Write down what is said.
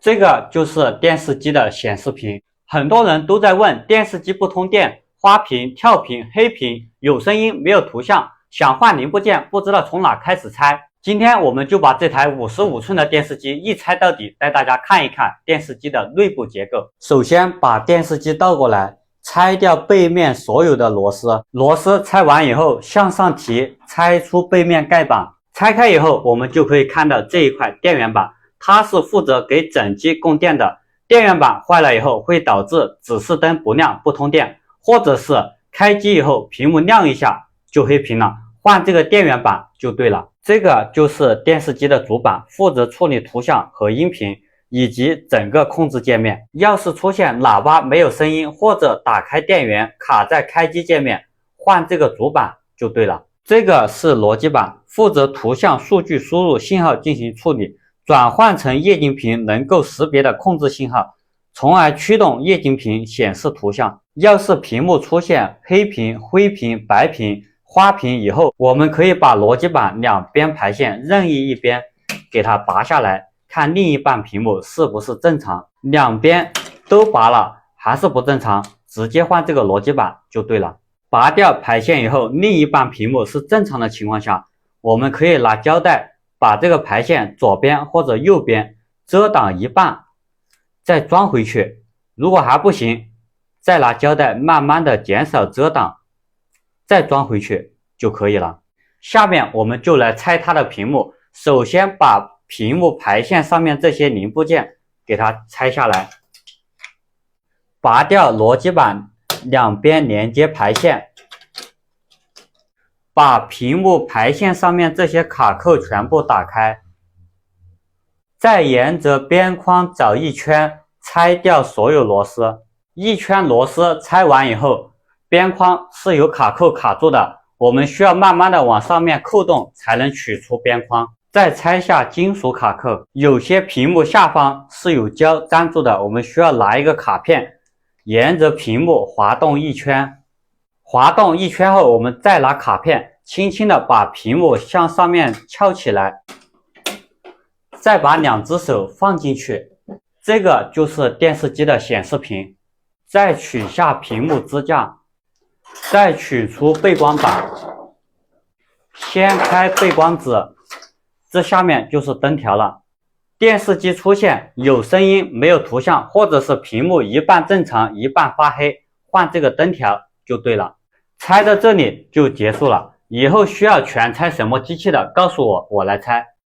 这个就是电视机的显示屏。很多人都在问电视机不通电，花屏、跳屏、黑屏，有声音没有图像，想换零部件不知道从哪开始拆。今天我们就把这台55寸的电视机一拆到底，带大家看一看电视机的内部结构。首先把电视机倒过来，拆掉背面所有的螺丝，螺丝拆完以后向上提，拆出背面盖板。拆开以后，我们就可以看到这一块电源板，它是负责给整机供电的。电源板坏了以后，会导致指示灯不亮不通电，或者是开机以后屏幕亮一下就黑屏了，换这个电源板就对了。这个就是电视机的主板，负责处理图像和音频以及整个控制界面。要是出现喇叭没有声音，或者打开电源卡在开机界面，换这个主板就对了。这个是逻辑板，负责图像数据输入信号进行处理，转换成液晶屏能够识别的控制信号，从而驱动液晶屏显示图像。要是屏幕出现黑屏、灰屏、白屏、花屏以后，我们可以把逻辑板两边排线任意一边给它拔下来，看另一半屏幕是不是正常。两边都拔了还是不正常，直接换这个逻辑板就对了。拔掉排线以后，另一半屏幕是正常的情况下，我们可以拿胶带把这个排线左边或者右边遮挡一半，再装回去。如果还不行，再拿胶带慢慢的减少遮挡，再装回去就可以了。下面我们就来拆它的屏幕。首先把屏幕排线上面这些零部件给它拆下来，拔掉逻辑板两边连接排线，把屏幕排线上面这些卡扣全部打开，再沿着边框找一圈，拆掉所有螺丝。一圈螺丝拆完以后，边框是有卡扣卡住的，我们需要慢慢的往上面扣动才能取出边框。再拆下金属卡扣，有些屏幕下方是有胶粘住的，我们需要拿一个卡片，沿着屏幕滑动一圈。滑动一圈后，我们再拿卡片轻轻的把屏幕向上面翘起来，再把两只手放进去，这个就是电视机的显示屏。再取下屏幕支架，再取出背光板，掀开背光纸，这下面就是灯条了。电视机出现有声音没有图像，或者是屏幕一半正常一半发黑，换这个灯条就对了。拆到这里就结束了，以后需要全拆什么机器的告诉我，我来拆。